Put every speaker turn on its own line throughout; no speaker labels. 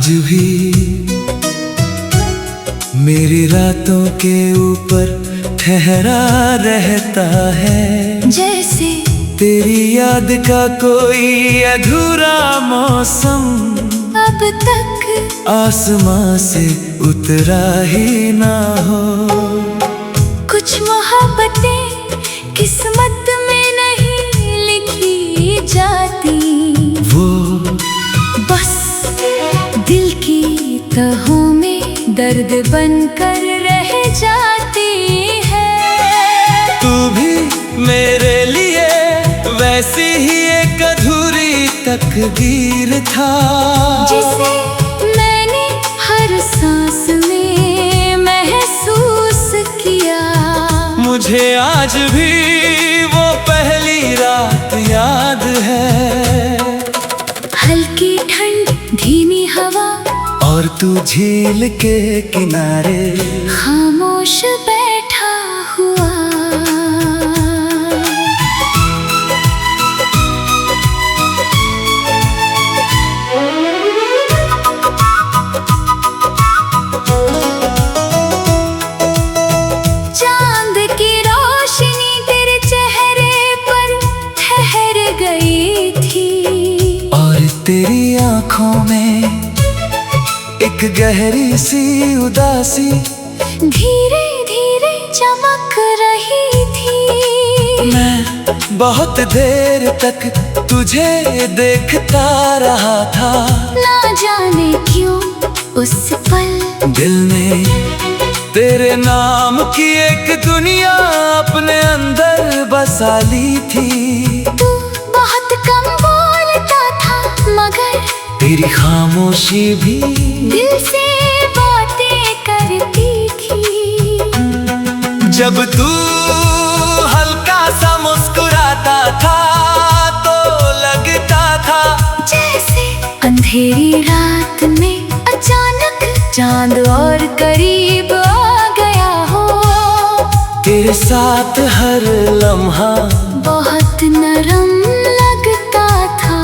आज भी मेरी रातों के ऊपर ठहरा रहता है,
जैसे
तेरी याद का कोई अधूरा मौसम
अब तक
आसमां से उतरा ही ना हो।
कुछ मोहब्बतें किस्मत में नहीं लिखी जाती,
वो
बस दिल की तहों में दर्द बनकर रह जाती है।
तू भी मेरे लिए वैसी ही एक अधूरी तकदीर था,
जिसे मैंने हर सांस में महसूस किया।
मुझे आज भी वो पहली रात याद है।
हल्की ठंड, धीमी हवा
और तू झील के किनारे
खामोश बैठा हुआ। चांद की रोशनी तेरे चेहरे पर ठहर गई थी,
और तेरी आंखों में एक गहरी सी उदासी
धीरे धीरे चमक रही थी।
मैं बहुत देर तक तुझे देखता रहा था,
ना जाने क्यों उस पल
दिल ने तेरे नाम की एक दुनिया अपने अंदर बसा ली थी।
तू बहुत कम बोलता था, मगर
तेरी खामोशी भी
दिल से बातें करती थी।
जब तू हल्का सा मुस्कुराता था तो लगता था
जैसे अंधेरी रात में अचानक चांद और करीब आ गया हो।
तेरे साथ हर लम्हा
बहुत नरम लगता था।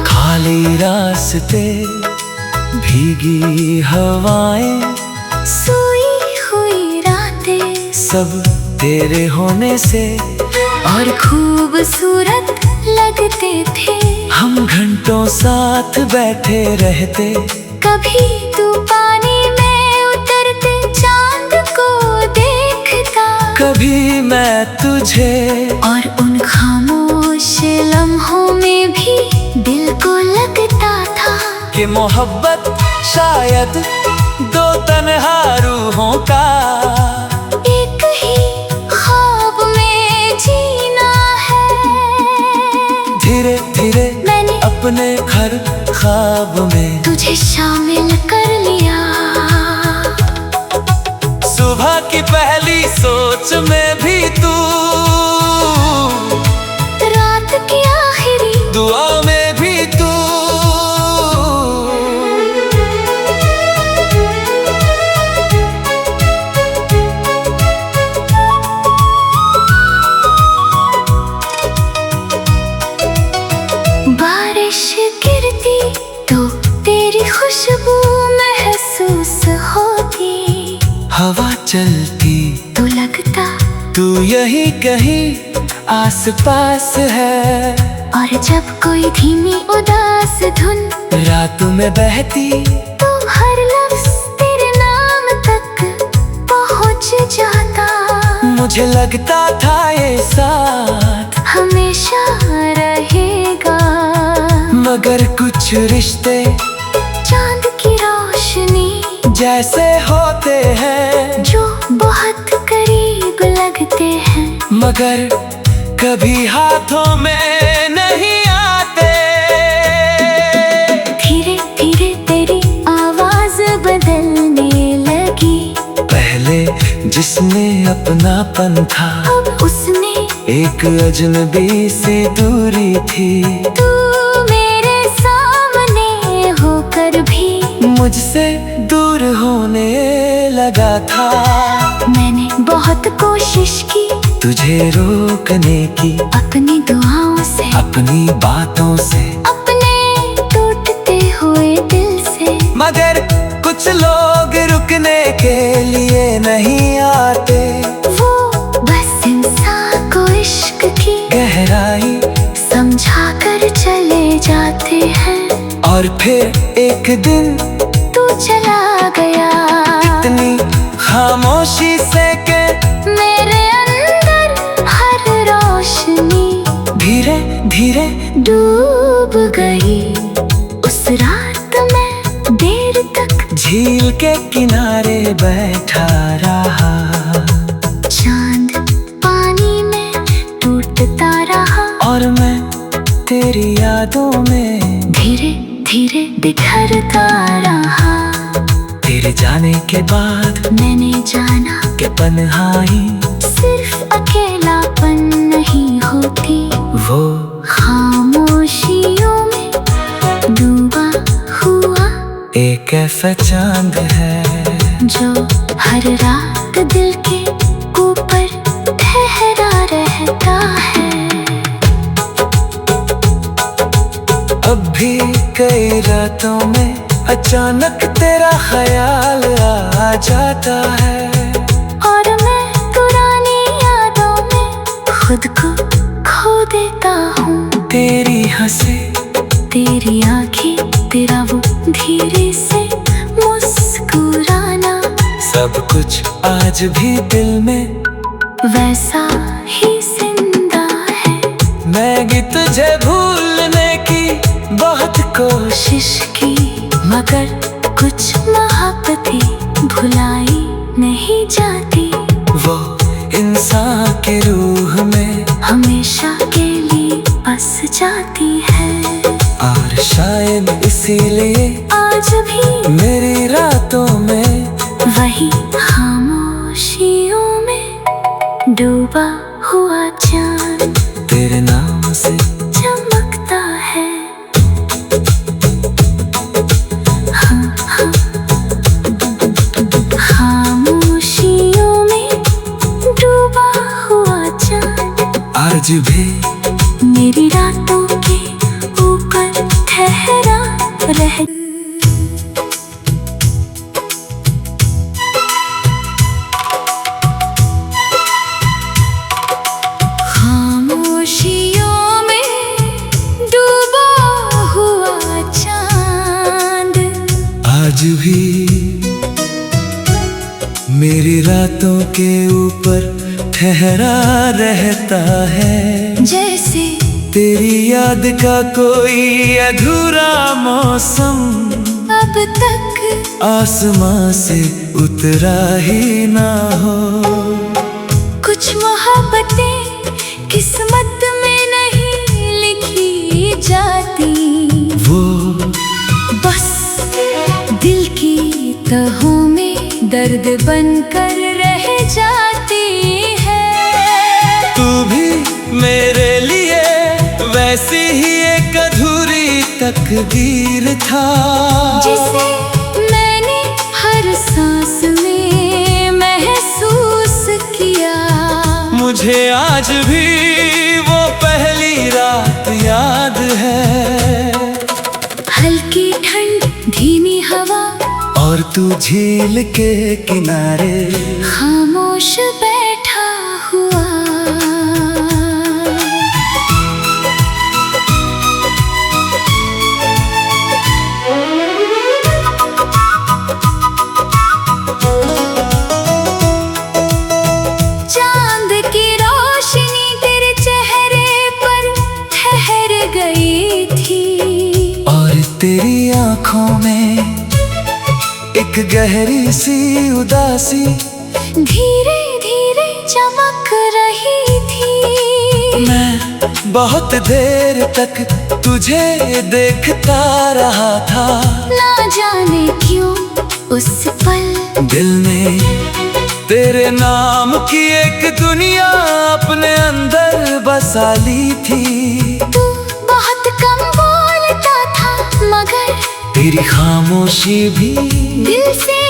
खाली रास्ते, भीगी हवाएं,
सोई हुई रातें,
सब तेरे होने से
और खूबसूरत लगते थे।
हम घंटों साथ बैठे रहते,
कभी तू पानी में उतरते चांद को देखता,
कभी मैं तुझे,
और उन खामोश लम्हों में भी दिल को लगता था
कि मोहब्बत शायद दो तन्हा रूहों का
एक ही ख्वाब में जीना है।
धीरे धीरे
मैंने
अपने हर ख्वाब में
तुझे शामिल कर लिया।
सुबह की पहली सोच में भी तू,
रात की आखिरी
दुआ में भी तू।
बारिश गिरती तो तेरी खुशबू महसूस होती,
हवा चलती
तो लगता
तू यही कहीं आस पास है,
और जब कोई धीमी उदास धुन
रात में बहती
तो हर लफ्ज तेरे नाम तक पहुंच जाता।
मुझे लगता था ये साथ
हमेशा रहेगा,
मगर कुछ रिश्ते
चांद की रोशनी
जैसे होते हैं,
जो बहुत करीब लगते हैं,
मगर कभी हाथों में नहीं आते।
धीरे धीरे तेरी आवाज बदलने लगी,
पहले जिसने अपनापन था,
अब उसने
एक अजनबी सी दूरी थी।
तू मेरे सामने होकर भी
मुझसे दूर होने लगा था।
मैंने बहुत कोशिश की
तुझे रोकने की,
अपनी दुआओं से,
अपनी बातों से,
अपने टूटते हुए दिल
लिए नहीं आते,
वो बस इंसान को इश्क की
गहराई
समझा कर चले जाते हैं।
और फिर एक दिन
तू चला गया
इतनी खामोशी से के
मेरे अंदर हर रोशनी
धीरे धीरे
डूब गई। उस रात मैं देर तक
झील के किनारे बैठा रहा,
चांद पानी में टूटता रहा
और मैं तेरी यादों में
धीरे धीरे बिखरता रहा।
तेरे जाने के बाद
मैंने जाना
कि तन्हाई
सिर्फ अकेलापन नहीं होती,
वो
खामोशियों में डूबा हुआ
एक ऐसा चांद है
जो हर रात दिल के ऊपर ठहरा रहता है।
अब भी कई रातों में अचानक तेरा ख्याल आ जाता है,
और मैं पुरानी यादों में खुद को खो देता हूँ।
तेरी हंसी,
तेरी आंखें, तेरा वो धीरे से मुस्कुराना,
सब कुछ आज भी दिल में
वैसा ही जिंदा है।
मैं तुझे भूलने की बहुत कोशिश
की मगर कुछ मोहब्बतें भुलाई नहीं जाती,
वो इंसान के रूह में
हमेशा के लिए बस जाती है।
और शायद इसीलिए
आज भी
मेरी रातों में
वही खामोशियों में डूबा हुआ चांद
तेरे नाम से
चमकता है। हाँ, हाँ, खामोशियों में डूबा हुआ चांद
आज भी
मेरी रातों के ऊपर ठहरा रह। खामोशियों में डूबा हुआ चांद
आज भी मेरी रातों के ऊपर ठहरा रहता है,
जैसे
तेरी याद का कोई अधूरा मौसम
अब तक
आसमां से उतरा ही ना हो।
कुछ मोहब्बतें किस्मत में नहीं लिखी जाती,
वो
बस दिल की तहों में दर्द बनकर रह जाती है।
तू भी मेरे लिए वैसी ही एक अधूरी तकदीर था,
जिसे मैंने हर सांस में महसूस किया।
मुझे आज भी वो पहली रात याद है,
हल्की ठंड, धीमी हवा,
और तू झील के किनारे
खामोश बैठा हुआ। चांद की रोशनी तेरे चेहरे पर ठहर गई थी,
और तेरी आंखों में एक गहरी सी उदासी
धीरे धीरे चमक रही थी।
मैं बहुत देर तक तुझे देखता रहा था,
ना जाने क्यों उस पल
दिल ने तेरे नाम की एक दुनिया अपने अंदर बसा ली थी।
तू बहुत कम बोलता था मगर
तेरी खामोशी भी
दिल से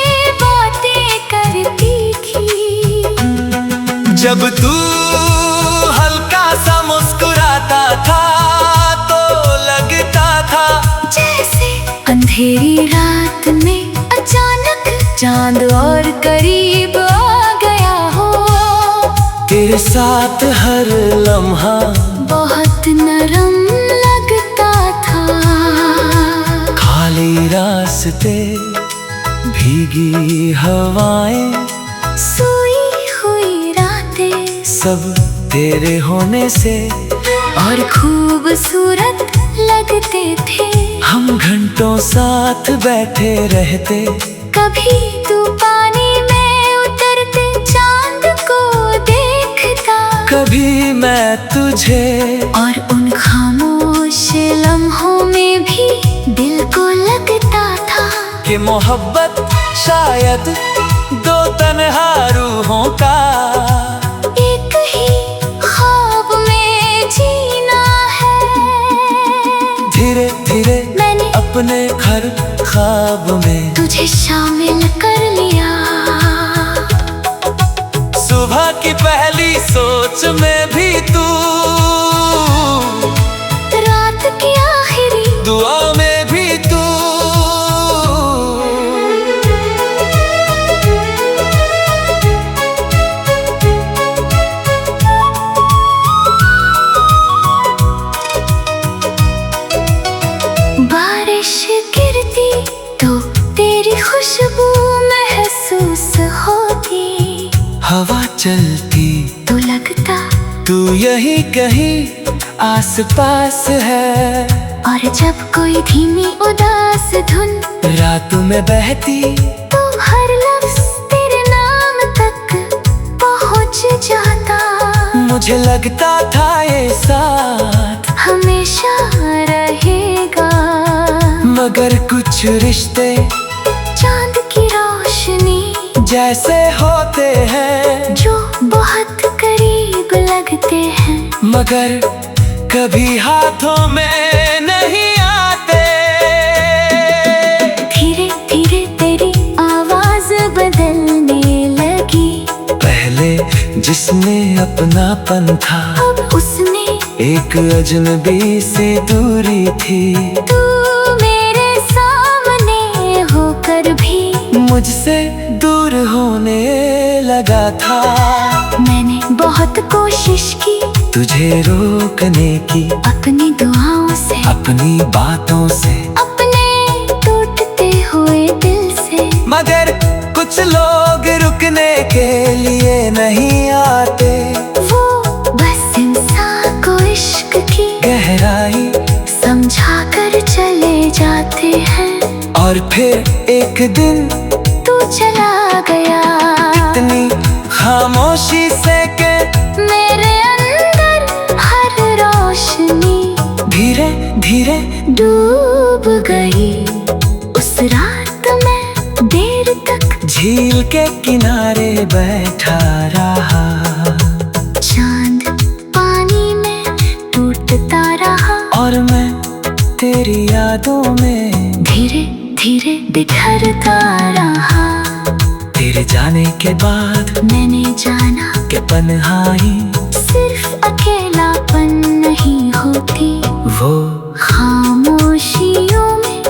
बातें करती थी।
जब तू हल्का सा मुस्कुराता था तो लगता था
जैसे अंधेरी रात में अचानक चांद और करीब आ गया हो।
तेरे साथ हर लम्हा
बहुत नरम लगता था।
खाली रास्ते, भीगी हवाएं,
सोई हुई रातें,
सब तेरे होने से
और खूबसूरत लगते थे।
हम घंटों साथ बैठे रहते।
कभी तू पानी में उतरते चांद को देखता,
कभी मैं तुझे,
और उन खामोश लम्हों में भी दिल को लगता था
कि मोहब्बत शायद दो तन्हा रूहों का
एक ही ख्वाब में जीना है।
धीरे धीरे
मैंने
अपने हर ख्वाब में
तुझे शामिल कर लिया।
सुबह की पहली सोच में भी तू,
रात की आखिरी
दुआ में भी तू।
बारिश गिरती तो तेरी खुशबू महसूस होती।
हवा चलती
तो लगता
तू यही कहीं आस पास है।
और जब कोई धीमी उदास धुन
रात में बहती
तो हर लफ्ज तेरे नाम तक पहुंच जाता।
मुझे लगता था ये साथ
हमेशा रहेगा,
मगर कुछ रिश्ते
चांद की रोशनी
जैसे होते हैं,
जो बहुत करीब लगते हैं,
मगर कभी हाथों में नहीं आते।
धीरे धीरे तेरी आवाज बदलने लगी।
पहले जिसने अपनापन था,
अब उसने
एक अजनबी सी दूरी थी।
तू मेरे सामने होकर भी
मुझसे दूर होने लगा था।
मैंने बहुत कोशिश की
तुझे रोकने की,
अपनी दुआओं से,
अपनी बातों से,
अपने टूटते हुए दिल से,
मगर कुछ लोग रुकने के लिए नहीं आते।
वो बस इंसान को इश्क की
गहराई
समझा कर चले जाते हैं।
और फिर एक दिन
तू चला गया
इतनी खामोशी से के
मेरे अंदर हर रोशनी
धीरे धीरे
डूब गई। उस रात मैं देर तक
झील के किनारे बैठा रहा।
चांद पानी में टूटता रहा,
और मैं तेरी यादों में
धीरे धीरे बिखरता रहा।
तेरे जाने के बाद
मैंने जाना
कि तन्हाई
सिर्फ अकेलापन नहीं होती,
वो
खामोशियों में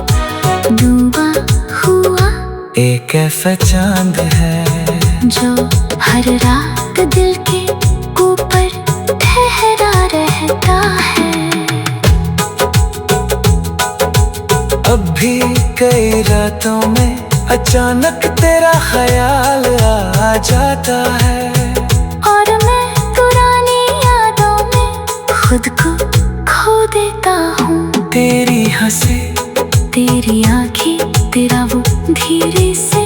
डूबा हुआ
एक ऐसा चांद है
जो हर रात दिल के ऊपर ठहरा रहता है।
अब भी कई रातों में अचानक तेरा ख्याल आ जाता है,
और मैं पुरानी यादों में खुद को खो देता हूँ।
तेरी हंसी,
तेरी आंखें, तेरा वो धीरे से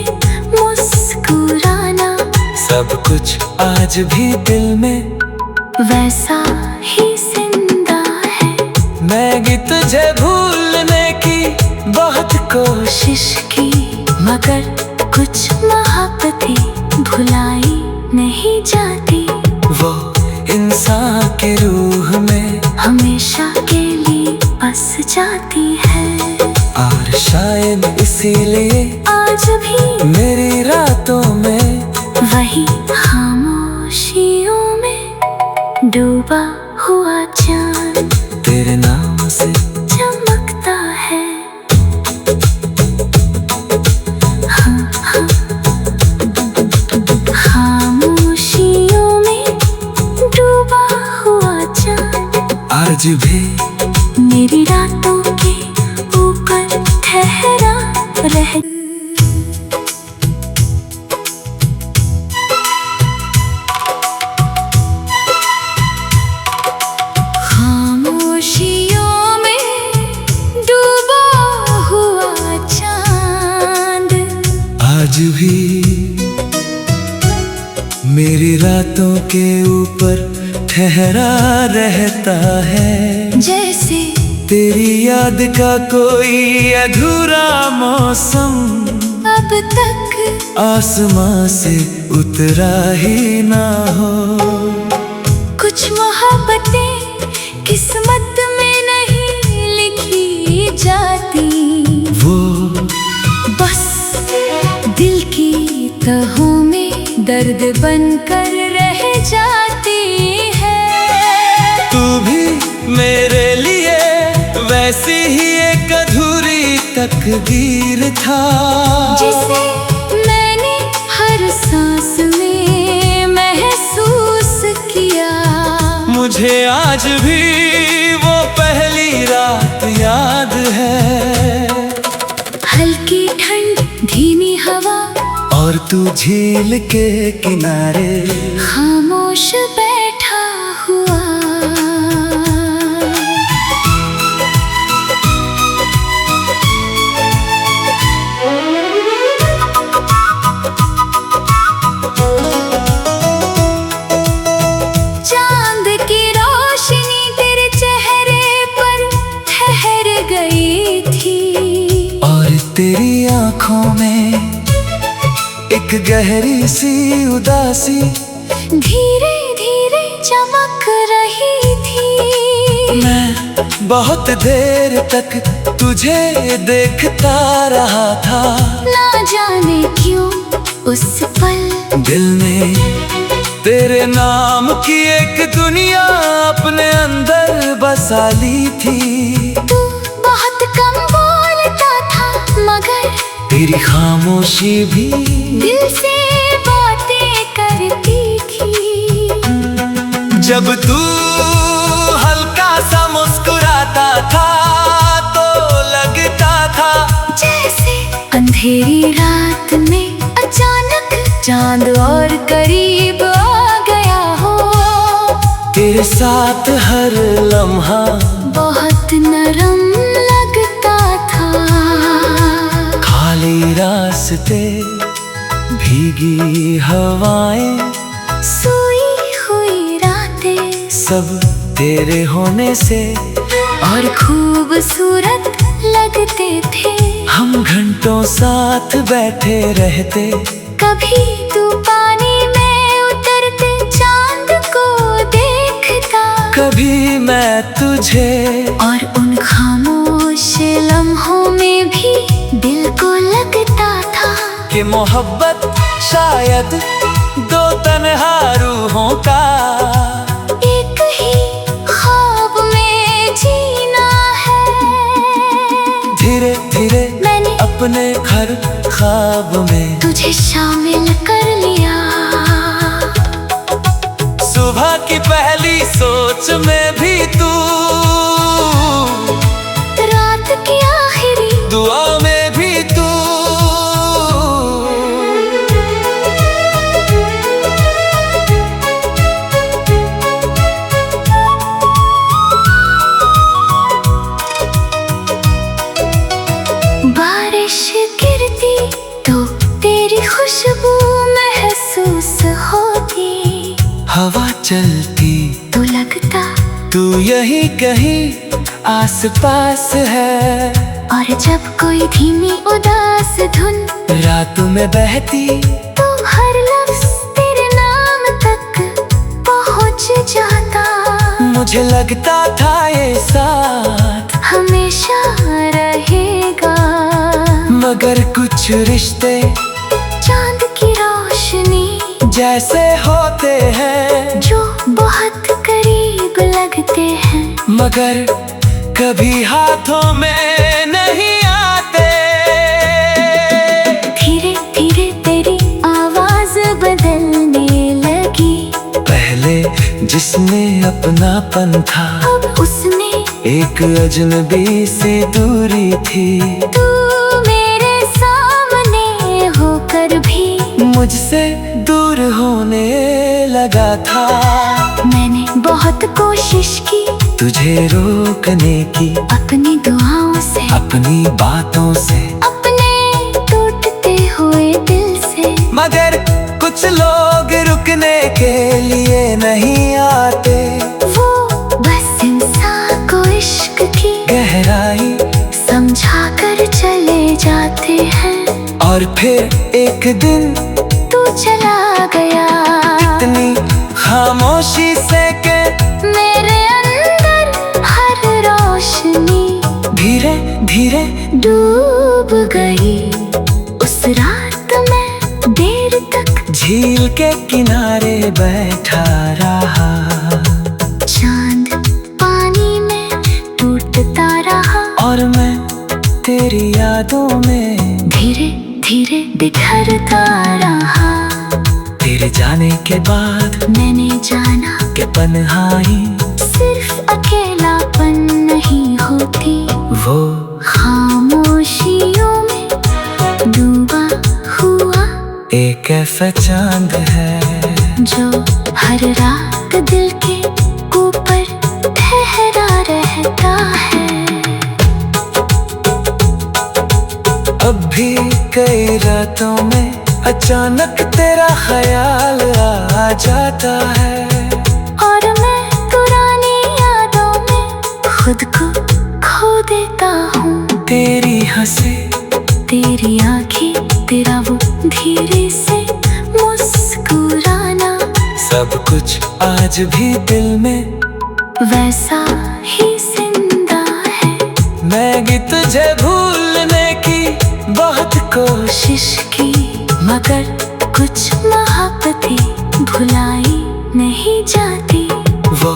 मुस्कुराना,
सब कुछ आज भी दिल में
वैसा ही जिंदा है।
मैं भी तुझे भूलने की बहुत
कोशिश की, मगर कुछ मोहब्बतें भुलाई नहीं जाती।
वो इंसान के रूह में
हमेशा के लिए बस जाती है।
और शायद इसीलिए
आज भी
मेरी रातों में
वही खामोशियों में डूबा हुआ चांद
तेरे नाम से
चमकता है। हाँ हाँ
आज भी
मेरी रातों के ऊपर ठहरा रह। खामोशियों में डूबा हुआ चांद
आज भी मेरी रातों के ऊपर ठहरा रहता है।
जैसे
तेरी याद का कोई अधूरा मौसम
अब तक
आसमां से उतरा ही ना हो।
कुछ मोहब्बतें किस्मत में नहीं लिखी जाती,
वो
बस दिल की तहों में दर्द बनकर रह जाती है।
तू भी मेरे लिए वैसी ही एक अधूरी तकदीर था,
जिसे मैंने हर सांस में महसूस किया।
मुझे आज भी वो पहली रात याद है।
हल्की ठंड, धीमी हवा
और तू झील के किनारे
खामोश बैठा हुआ। चांद की रोशनी तेरे चेहरे पर ठहर गई थी,
और तेरी आंखों में एक गहरी सी उदासी
धीरे धीरे चमक रही थी।
मैं बहुत देर तक तुझे देखता रहा था।
ना जाने क्यों उस पल
दिल ने तेरे नाम की एक दुनिया अपने अंदर बसा ली थी।
तू बहुत कम बोलता था, मगर
तेरी खामोशी भी
दिल से बातें करती थी।
जब तू हल्का सा मुस्कुराता था तो लगता था
जैसे अंधेरी रात में अचानक चांद और करीब आ गया हो।
तेरे साथ हर लम्हा
बहुत नरम लगता था।
खाली रास्ते, भीगी हवाएं,
सोई हुई रातें,
सब तेरे होने से
और खूबसूरत लगते थे।
हम घंटों साथ बैठे रहते।
कभी तू पानी में उतरते चांद को देखता,
कभी मैं तुझे,
और उन खामोश लम्हों में भी दिल को लगता था
कि मोहब्बत शायद दो तन्हा रूहों का
एक ही ख्वाब में जीना है।
धीरे धीरे
मैंने
अपने हर ख्वाब में
तुझे शामिल कर लिया।
सुबह की पहली सोच में भी तू,
रात की आखिरी
दुआ में भी तू।
बारिश गिरती तो तेरी खुशबू महसूस होती।
हवा चलती
तो लगता
तू यही कहीं आस पास है।
और जब कोई धीमी उदास धुन
रात में बहती
तो हर लफ्ज तेरे नाम तक पहुंच जाता।
मुझे लगता था ये साथ
हमेशा रहेगा,
मगर कुछ रिश्ते
चांद की रोशनी
जैसे होते हैं,
जो बहुत करीब लगते हैं,
मगर कभी हाथों में नहीं आते।
धीरे धीरे तेरी आवाज बदलने लगी।
पहले जिसमें अपनापन था,
अब उसमें
एक अजनबी सी दूरी थी।
तू मेरे सामने होकर भी
मुझसे दूर होने लगा था।
मैंने बहुत कोशिश की
तुझे रोकने की,
अपनी दुआओं से,
अपनी बातों से,
अपने टूटते हुए दिल से।
मगर कुछ लोग रुकने के लिए नहीं आते।
वो बस इंसान को इश्क की
गहराई
समझा कर चले जाते हैं।
और फिर एक दिन
तू चला गया
इतनी खामोशी से के
मेरे अंदर हर रोशनी
धीरे धीरे
डूब गई। उस रात मैं देर तक
झील के किनारे बैठा रहा।
चांद पानी में टूटता रहा
और मैं तेरी यादों में
धीरे धीरे बिखरता रहा।
तेरे जाने के बाद
मैंने जाना
कि तन्हाई
सिर्फ अकेलापन नहीं होती,
वो
खामोशियों में डूबा हुआ
एक ऐसा चांद है
जो हर रात दिल के ऊपर ठहरा रहता है।
अब भी कई रातों में अचानक तेरा ख्याल आ जाता है।
और मैं पुरानी यादों में खुद को खो देता हूँ।
तेरी हंसी,
तेरी आँखें, तेरा वो धीरे से मुस्कुराना,
सब कुछ आज भी दिल में
वैसा ही जिंदा है।
मैं भी तुझे भूलने की बहुत
कोशिश की मगर कुछ मोहब्बतें भुलाई नहीं जाती।
वो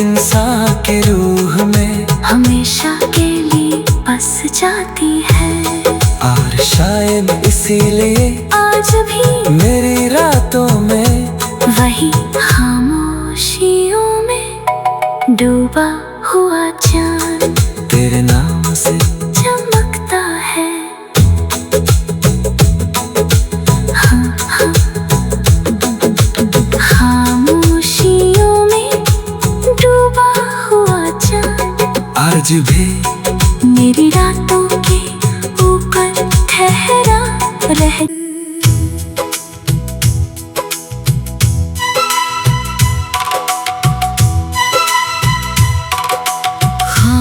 इंसान के रूह में
हमेशा के लिए बस जाती है।
और शायद इसीलिए
आज भी
मेरी रातों में
वही खामोशियों में डूबा हुआ चांद
तेरे नाम से
चमकता है। हाँ, हाँ, खामोशियों में डूबा हुआ चांद
आज भी
मेरी रातों के ऊपर ठहरा रह।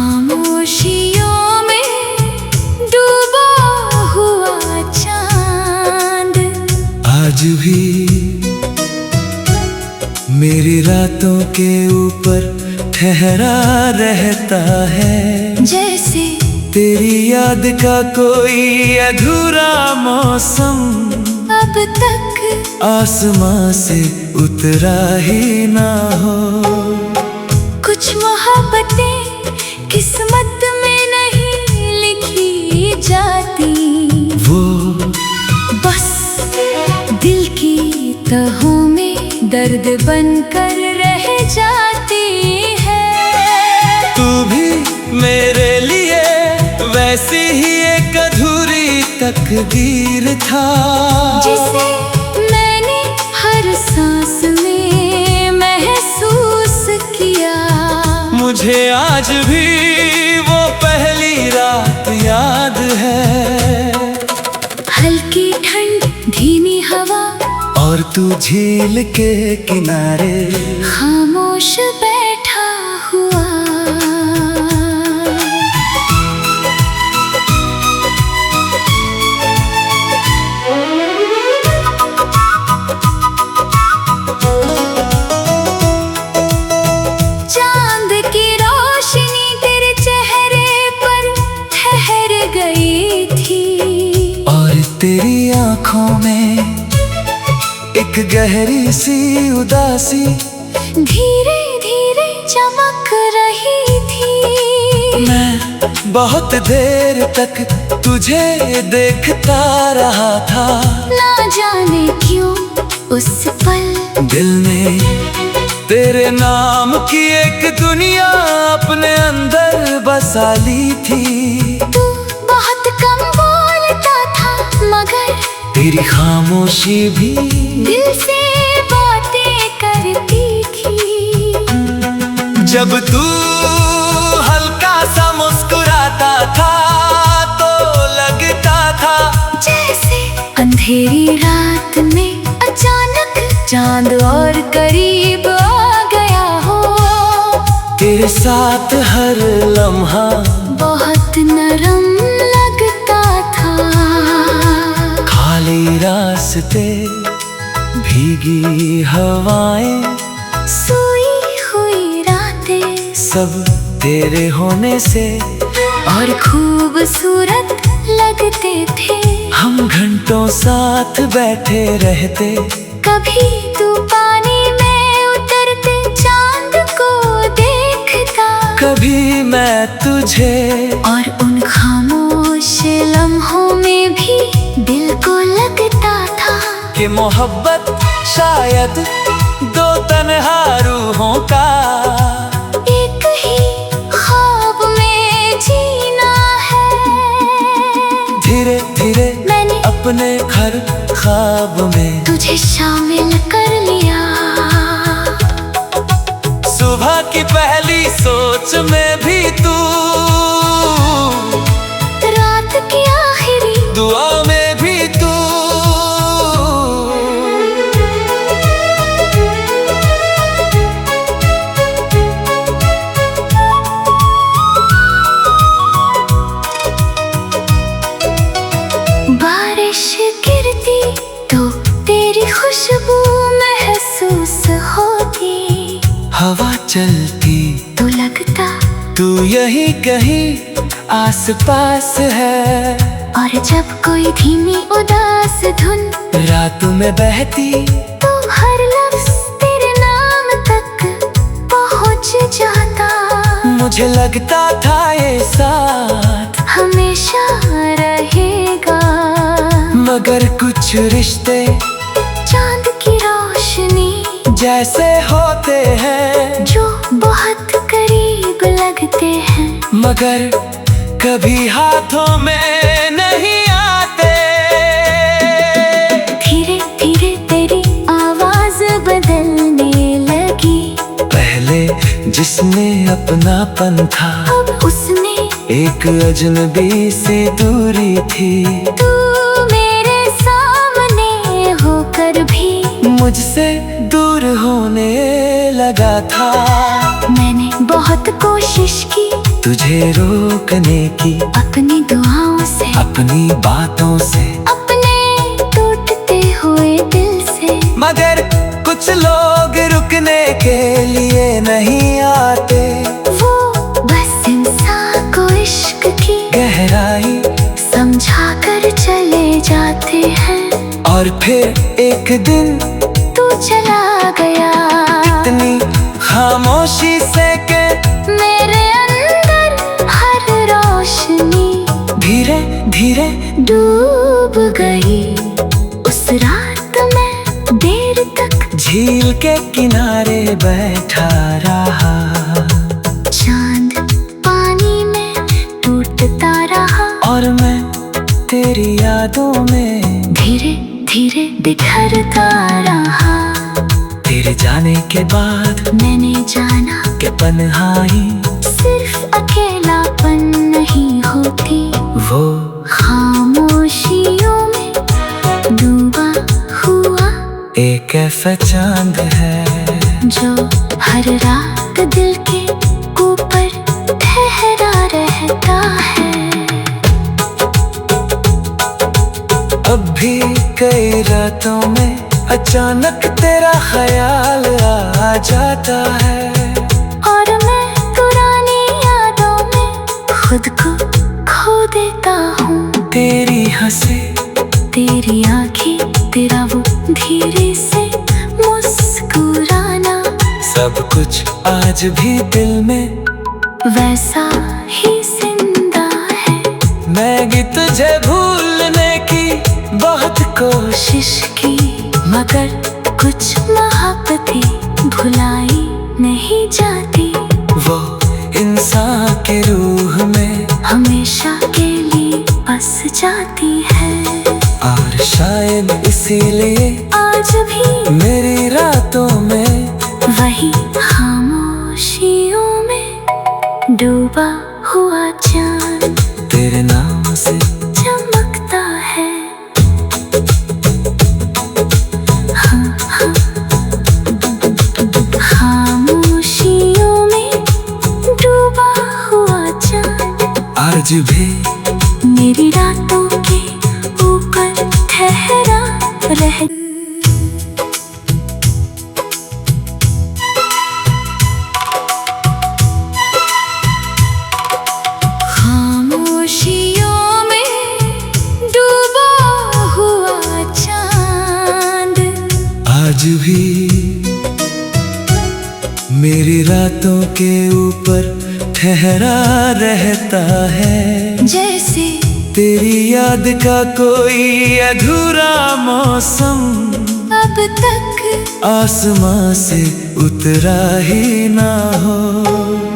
खामोशियों में डूबा हुआ चांद
आज भी मेरी रातों के ऊपर ठहरा रहता है।
जैसे
तेरी याद का कोई अधूरा मौसम
अब तक
आसमां से उतरा ही ना हो।
कुछ मोहब्बतें किस्मत में नहीं लिखी जाती,
वो
बस दिल की तहों में दर्द बनकर रह जाती है।
तू भी मेरे लिए वैसी ही एक अधूरी तकदीर था,
जिसे मैंने हर सांस में महसूस किया।
मुझे आज भी वो पहली रात याद है।
हल्की ठंड, धीमी हवा
और तू झील के किनारे
खामोश बैठा हुआ। चांद की रोशनी तेरे चेहरे पर ठहर गई थी,
और तेरी आंखों में एक गहरी सी उदासी
धीरे धीरे चमक रही थी।
मैं बहुत देर तक तुझे देखता रहा था।
ना जाने क्यों उस पल
दिल ने तेरे नाम की एक दुनिया अपने अंदर बसा ली थी।
तू बहुत कम बोलता था मगर
तेरी खामोशी भी
दिल से बातें करती थी।
जब तू हल्का सा मुस्कुराता था तो लगता था
जैसे अंधेरी रात में अचानक चांद और करीब आ गया हो।
तेरे साथ हर लम्हा
बहुत नरम लगता था।
खाली रास्ते, भीगी हवाएं,
सोई हुई रातें,
सब तेरे होने से
और खूबसूरत लगते थे।
हम घंटों साथ बैठे रहते।
कभी तू पानी में उतरते चांद को देखता,
कभी मैं तुझे,
और उन खामोश लम्हों में भी दिल को लगता था
कि मोहब्बत शायद दो तन्हा रूहों का
एक ही ख्वाब में जीना है।
धीरे धीरे
मैंने
अपने हर ख्वाब में
तुझे शामिल कर लिया।
सुबह की पहली सोच में भी तू,
रात की आखिरी
दुआ में भी तू।
बारिश गिरती तो तेरी खुशबू महसूस होती।
हवा चलती
तो लगता
तू यही कहीं आस पास है।
और जब कोई धीमी उदास धुन
रात में बहती
तो हर लफ्ज तेरे नाम तक पहुंच जाता।
मुझे लगता था ये साथ
हमेशा रहेगा,
मगर कुछ रिश्ते
चांद की रोशनी
जैसे होते हैं
जो बहुत करीब लगते हैं
मगर कभी हाथों में नहीं आते।
धीरे धीरे तेरी आवाज बदलने लगी।
पहले जिसने अपनापन था
अब उसने
एक अजनबी सी दूरी थी।
तू मेरे सामने होकर भी
मुझसे दूर होने लगा था।
मैंने बहुत कोशिश की
तुझे रोकने की,
अपनी दुआओं से,
अपनी बातों से,
अपने टूटते हुए दिल से,
मगर कुछ लोग रुकने के लिए नहीं आते।
वो बस इंसान को इश्क की
गहराई
समझा कर चले जाते हैं।
और फिर एक दिन
तू चला गया
इतनी खामोशी से के
मेरे अंदर हर रोशनी
धीरे धीरे
डूब गई। उस रात मैं देर तक
झील के किनारे बैठा रहा।
चांद पानी में टूटता रहा
और मैं तेरी यादों में
धीरे धीरे बिखरता रहा।
तेरे जाने के बाद
मैंने जाना
कि तन्हाई
सिर्फ अकेलापन नहीं होती,
वो
खामोशियों में डूबा हुआ
एक ऐसा चांद है
जो हर रात दिल के ऊपर ठहरा रहता है।
अब भी कई रातों में अचानक तेरा ख्याल आ जाता है।
और मैं पुरानी यादों में खुद को खो देता हूँ।
तेरी हंसी,
तेरी आँखें, तेरा वो धीरे से मुस्कुराना,
सब कुछ आज भी दिल में
वैसा ही जिंदा है।
मैं भी तुझे भूलने की बहुत कोशिश
कोशिश की मगर कुछ मोहब्बतें भुलाई नहीं जाती।
वो इंसान के रूह में
हमेशा के लिए बस जाती है।
और शायद इसीलिए
आज भी
मेरी रातों में
वही खामोशियों में डूबा हुआ चांद
तेरे नाम से
चमकता है। हाँ हाँ, खामोशियों में डूबा हुआ चांद
आज भी
मेरी रातों के ऊपर ठहरा रह। खामोशियों में डूबा हुआ चांद
आज भी मेरी रातों के ऊपर ठहरा रहता है।
जैसे
तेरी याद का कोई अधूरा मौसम
अब तक
आसमां से उतरा ही ना हो।